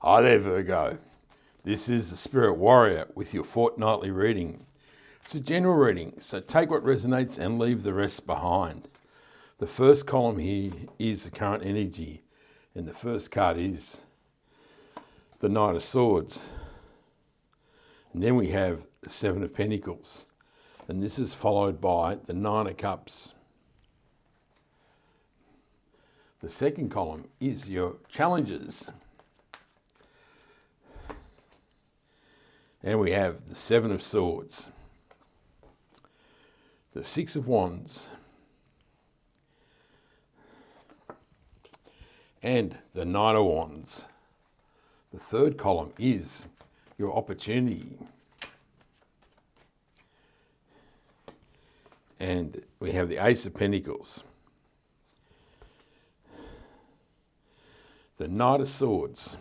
Hi there, Virgo. This is the Spirit Warrior with your fortnightly reading. It's a general reading, so take what resonates and leave the rest behind. The first column here is the current energy, and the first card is the Knight of Swords. And then we have the Seven of Pentacles, and this is followed by the Nine of Cups. The second column is your challenges. And we have the Seven of Swords, the Six of Wands, and the Nine of Wands. The third column is your opportunity. And we have the Ace of Pentacles, the Knight of Swords,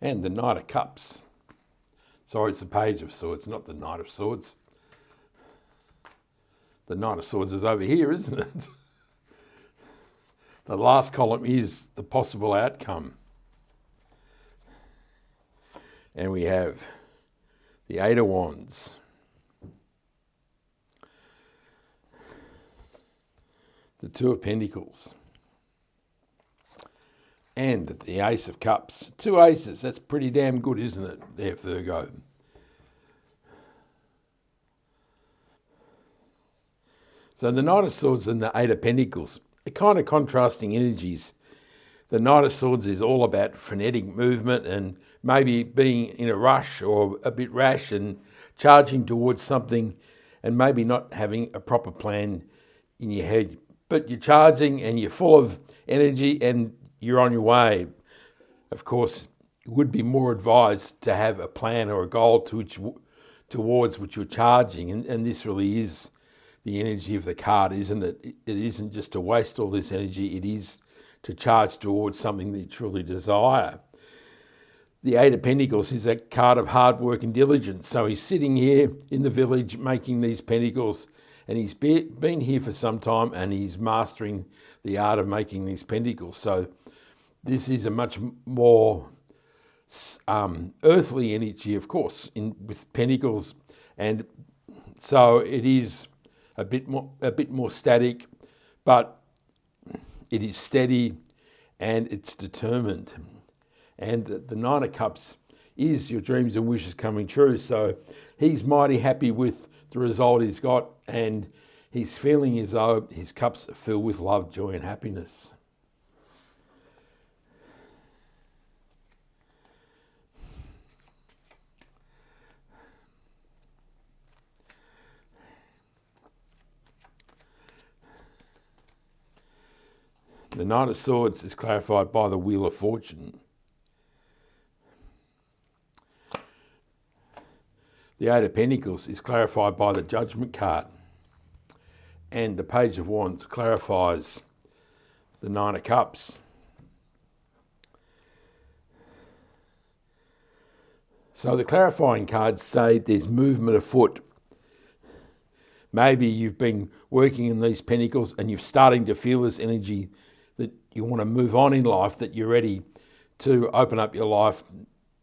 and the Knight of Cups. Sorry, it's the Page of Swords, not the Knight of Swords. The Knight of Swords is over here, isn't it? The last column is the possible outcome. And we have the Eight of Wands, the Two of Pentacles, and the Ace of Cups. Two aces, that's pretty damn good, isn't it, there, Virgo? So the Knight of Swords and the Eight of Pentacles are kind of contrasting energies. The Knight of Swords is all about frenetic movement and maybe being in a rush or a bit rash and charging towards something and maybe not having a proper plan in your head. But you're charging and you're full of energy and you're on your way. Of course, it would be more advised to have a plan or a goal towards which you're charging. And this really is the energy of the card, isn't it? It isn't just to waste all this energy. It is to charge towards something that you truly desire. The Eight of Pentacles is a card of hard work and diligence. So he's sitting here in the village making these pentacles, and he's been here for some time and he's mastering the art of making these pentacles. So this is a much more earthly energy, of course, with pentacles. And so it is a bit more static, but it is steady and it's determined. And the Nine of Cups is your dreams and wishes coming true. So he's mighty happy with the result he's got, and he's feeling as though his cups are filled with love, joy and happiness. The Knight of Swords is clarified by the Wheel of Fortune. The Eight of Pentacles is clarified by the Judgment card. And the Page of Wands clarifies the Nine of Cups. So the clarifying cards say there's movement afoot. Maybe you've been working in these pentacles and you're starting to feel this energy that you want to move on in life, that you're ready to open up your life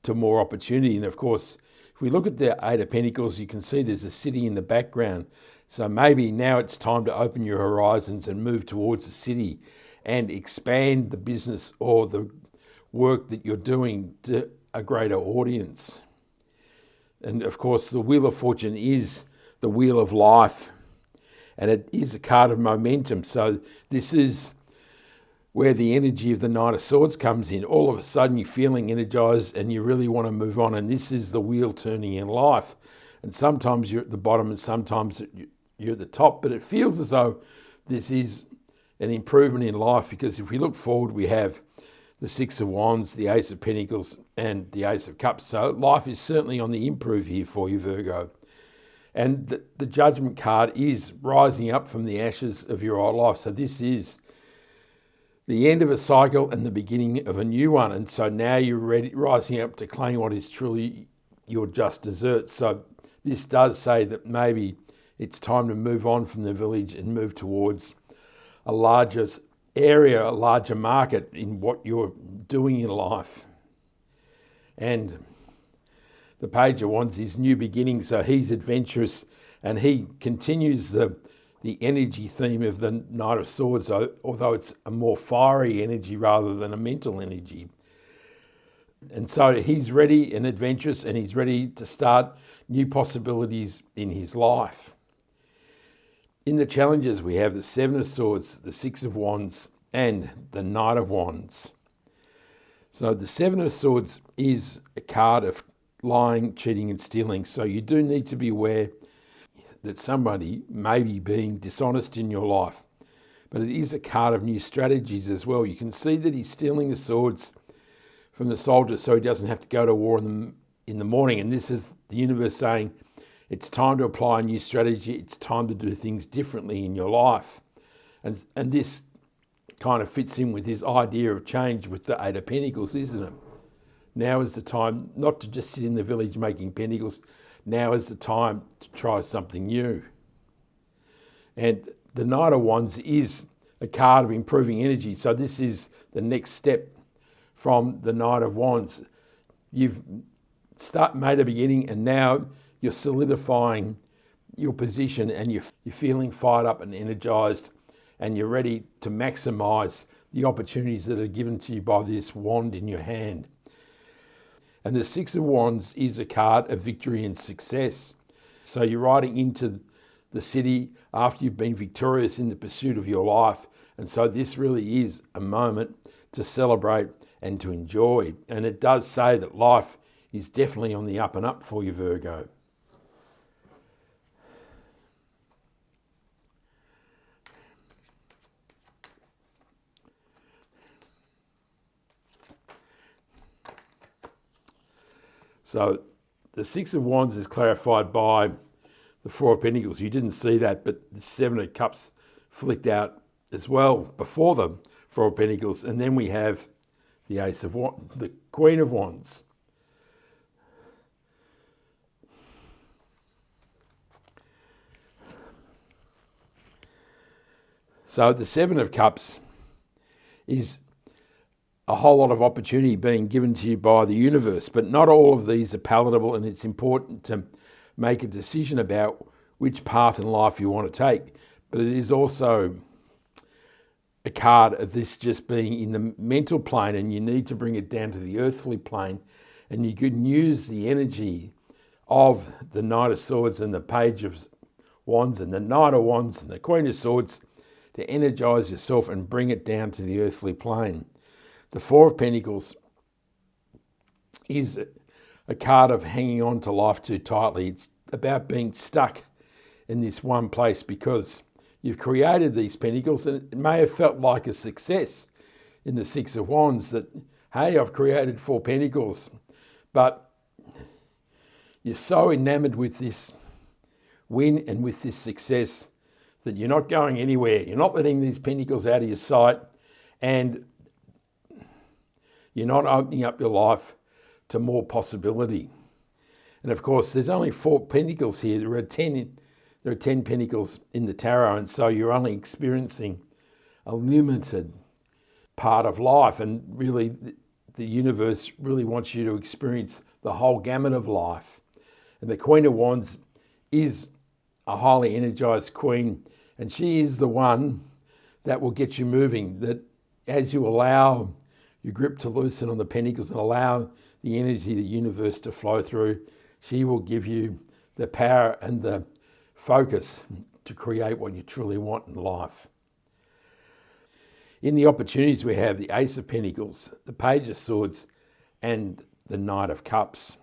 to more opportunity. And of course, if we look at the Eight of Pentacles, you can see there's a city in the background. So maybe now it's time to open your horizons and move towards the city and expand the business or the work that you're doing to a greater audience. And of course, the Wheel of Fortune is the wheel of life, and it is a card of momentum. So this is where the energy of the Knight of Swords comes in. All of a sudden you're feeling energized and you really want to move on, and this is the wheel turning in life. And sometimes you're at the bottom and sometimes you're at the top, but it feels as though this is an improvement in life, because if we look forward, we have the Six of Wands, the Ace of Pentacles, and the Ace of Cups. So life is certainly on the improve here for you, Virgo. And the Judgment card is rising up from the ashes of your old life. So this is the end of a cycle and the beginning of a new one. And so now you're ready, rising up to claim what is truly your just desert. So this does say that maybe it's time to move on from the village and move towards a larger area, a larger market in what you're doing in life. And the Page of Wands is new beginnings, so he's adventurous, and he continues the energy theme of the Knight of Swords, although it's a more fiery energy rather than a mental energy. And so he's ready and adventurous, and he's ready to start new possibilities in his life. In the challenges, we have the Seven of Swords, the Six of Wands, and the Knight of Wands. So the Seven of Swords is a card of lying, cheating, and stealing. So you do need to be aware that somebody may be being dishonest in your life. But it is a card of new strategies as well. You can see that he's stealing the swords from the soldier so he doesn't have to go to war in the morning. And this is the universe saying, it's time to apply a new strategy. It's time to do things differently in your life. And this kind of fits in with his idea of change with the Eight of Pentacles, isn't it? Now is the time not to just sit in the village making pentacles. Now is the time to try something new. And the Knight of Wands is a card of improving energy. So this is the next step from the Knight of Wands. You've made a beginning, and now you're solidifying your position, and you're feeling fired up and energized, and you're ready to maximize the opportunities that are given to you by this wand in your hand. And the Six of Wands is a card of victory and success. So you're riding into the city after you've been victorious in the pursuit of your life. And so this really is a moment to celebrate and to enjoy. And it does say that life is definitely on the up and up for you, Virgo. So the Six of Wands is clarified by the Four of Pentacles. You didn't see that, but the Seven of Cups flicked out as well before the Four of Pentacles. And then we have the Ace of Wands, the Queen of Wands. So the Seven of Cups is a whole lot of opportunity being given to you by the universe, but not all of these are palatable, and it's important to make a decision about which path in life you want to take. But it is also a card of this just being in the mental plane, and you need to bring it down to the earthly plane, and you can use the energy of the Knight of Swords and the Page of Wands and the Knight of Wands and the Queen of Swords to energize yourself and bring it down to the earthly plane. The Four of Pentacles is a card of hanging on to life too tightly. It's about being stuck in this one place because you've created these pentacles, and it may have felt like a success in the Six of Wands that, hey, I've created four pentacles. But you're so enamored with this win and with this success that you're not going anywhere. You're not letting these pentacles out of your sight, and you're not opening up your life to more possibility. And of course, there's only four pentacles here. There are 10 pentacles in the tarot, and so you're only experiencing a limited part of life. And really, the universe really wants you to experience the whole gamut of life. And the Queen of Wands is a highly energized queen, and she is the one that will get you moving. That as you allow your grip to loosen on the pentacles and allow the energy of the universe to flow through, she will give you the power and the focus to create what you truly want in life. In the opportunities, we have the Ace of Pentacles, the Page of Swords, and the Knight of Cups.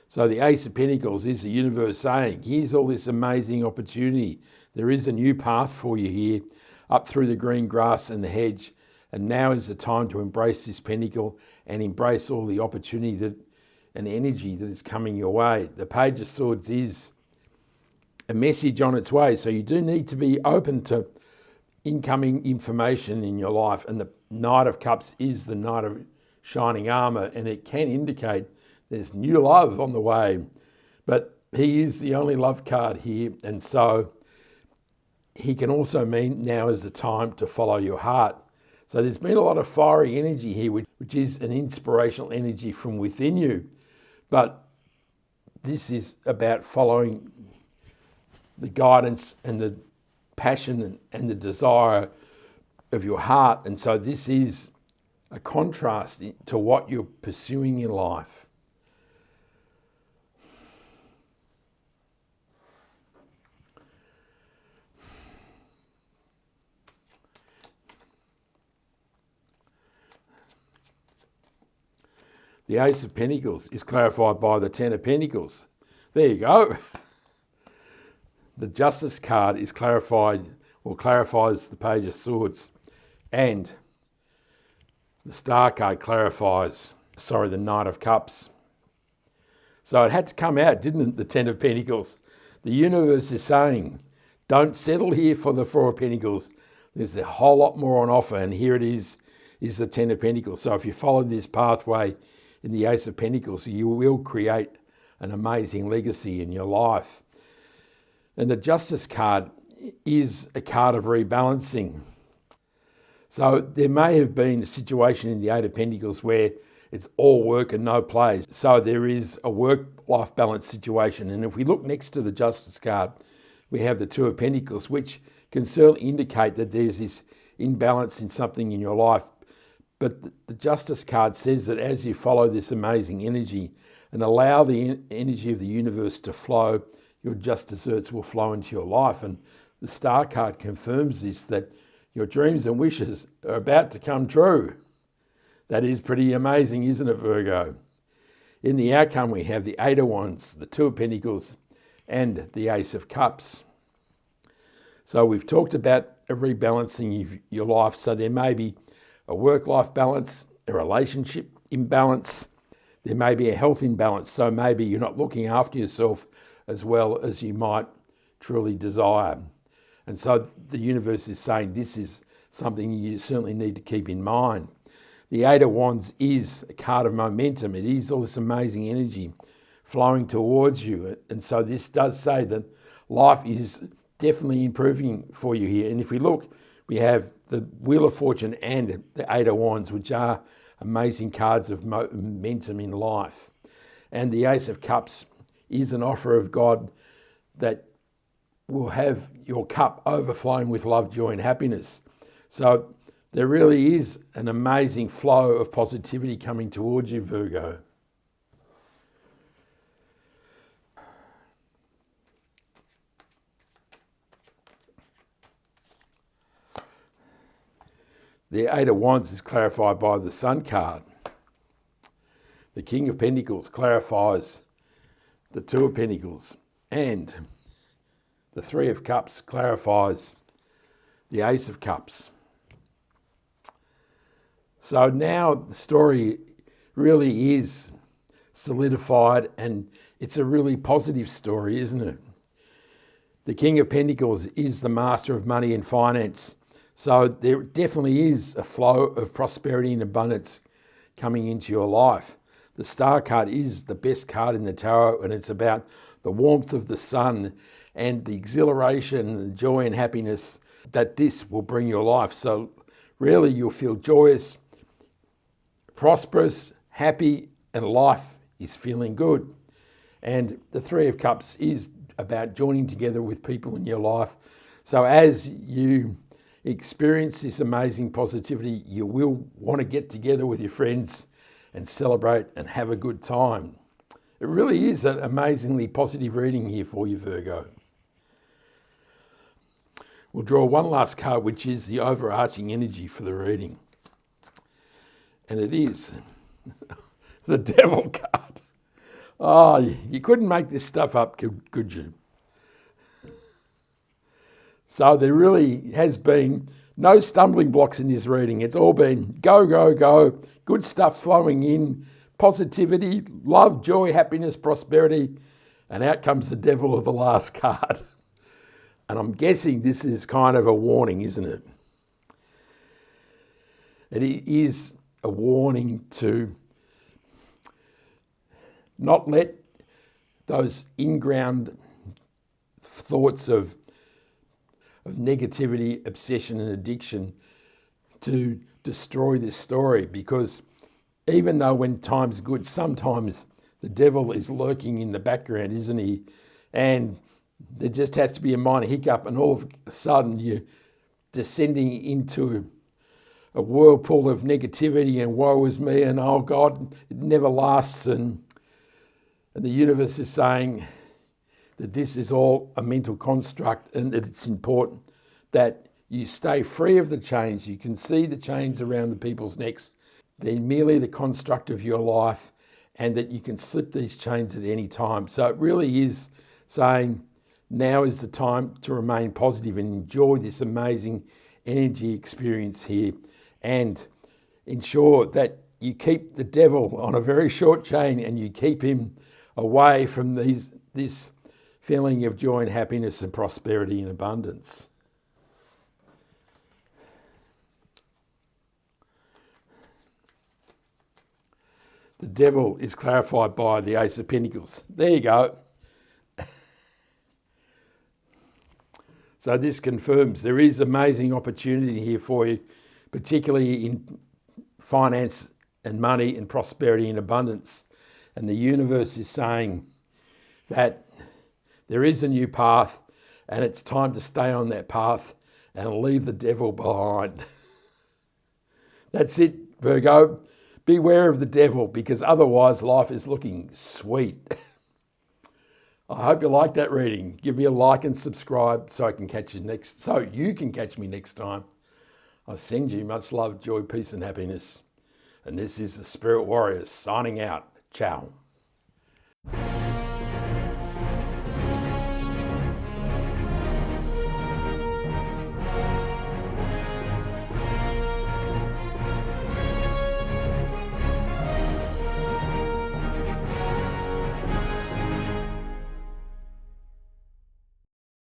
So the Ace of Pentacles is the universe saying, here's all this amazing opportunity. There is a new path for you here, up through the green grass and the hedge. And now is the time to embrace this pentacle and embrace all the opportunity and energy that is coming your way. The Page of Swords is a message on its way. So you do need to be open to incoming information in your life. And the Knight of Cups is the Knight of Shining Armour, and it can indicate there's new love on the way. But he is the only love card here, and so he can also mean now is the time to follow your heart. So there's been a lot of fiery energy here, which which is an inspirational energy from within you. But this is about following the guidance and the passion and the desire of your heart. And so this is a contrast to what you're pursuing in life. The Ace of Pentacles is clarified by the Ten of Pentacles. There you go. The Justice card is clarified, or clarifies the Page of Swords. And the Star card clarifies, the Knight of Cups. So it had to come out, didn't it, the Ten of Pentacles? The universe is saying, don't settle here for the Four of Pentacles. There's a whole lot more on offer, and here it is the Ten of Pentacles. So if you follow this pathway in the Ace of Pentacles, you will create an amazing legacy in your life. And the Justice card is a card of rebalancing. So there may have been a situation in the Eight of Pentacles where it's all work and no play. So there is a work-life balance situation. And if we look next to the Justice card, we have the Two of Pentacles, which can certainly indicate that there's this imbalance in something in your life. But the Justice card says that as you follow this amazing energy and allow the energy of the universe to flow, your just desserts will flow into your life. And the Star card confirms this, that your dreams and wishes are about to come true. That is pretty amazing, isn't it, Virgo? In the outcome, we have the Eight of Wands, the Two of Pentacles, and the Ace of Cups. So we've talked about a rebalancing of your life. So there may be a work-life balance, a relationship imbalance. There may be a health imbalance. So maybe you're not looking after yourself as well as you might truly desire. And so the universe is saying this is something you certainly need to keep in mind. The Eight of Wands is a card of momentum. It is all this amazing energy flowing towards you. And so this does say that life is definitely improving for you here. And if we look, we have the Wheel of Fortune and the Eight of Wands, which are amazing cards of momentum in life. And the Ace of Cups is an offer of God that will have your cup overflowing with love, joy, and happiness. So there really is an amazing flow of positivity coming towards you, Virgo. The Eight of Wands is clarified by the Sun card. The King of Pentacles clarifies the Two of Pentacles. And the Three of Cups clarifies the Ace of Cups. So now the story really is solidified, and it's a really positive story, isn't it? The King of Pentacles is the master of money and finance. So there definitely is a flow of prosperity and abundance coming into your life. The Star card is the best card in the tarot, and it's about the warmth of the sun and the exhilaration and the joy and happiness that this will bring your life. So really you'll feel joyous, prosperous, happy, and life is feeling good. And the Three of Cups is about joining together with people in your life. So as you experience this amazing positivity, you will want to get together with your friends and celebrate and have a good time. It really is an amazingly positive reading here for you, Virgo. We'll draw one last card, which is the overarching energy for the reading. And it is the Devil card. Oh, you couldn't make this stuff up, could you? So there really has been no stumbling blocks in this reading. It's all been go, go, go, good stuff flowing in, positivity, love, joy, happiness, prosperity, and out comes the Devil of the last card. And I'm guessing this is kind of a warning, isn't it? It is a warning to not let those in-ground thoughts of negativity, obsession and addiction to destroy this story, because even though when time's good, sometimes the devil is lurking in the background, isn't he? And there just has to be a minor hiccup, and all of a sudden you're descending into a whirlpool of negativity and woe is me and oh God, it never lasts. And the universe is saying that this is all a mental construct and that it's important that you stay free of the chains. You can see the chains around the people's necks. They're merely the construct of your life, and that you can slip these chains at any time. So it really is saying now is the time to remain positive and enjoy this amazing energy experience here, and ensure that you keep the devil on a very short chain and you keep him away from this feeling of joy and happiness and prosperity and abundance. The devil is clarified by the Ace of Pentacles. There you go. So this confirms there is amazing opportunity here for you, particularly in finance and money and prosperity and abundance. And the universe is saying that there is a new path, and it's time to stay on that path and leave the devil behind. That's it, Virgo. Beware of the devil, because otherwise life is looking sweet. I hope you like that reading. Give me a like and subscribe so you can catch me next time. I send you much love, joy, peace and happiness. And this is the Spirit Warriors signing out. Ciao.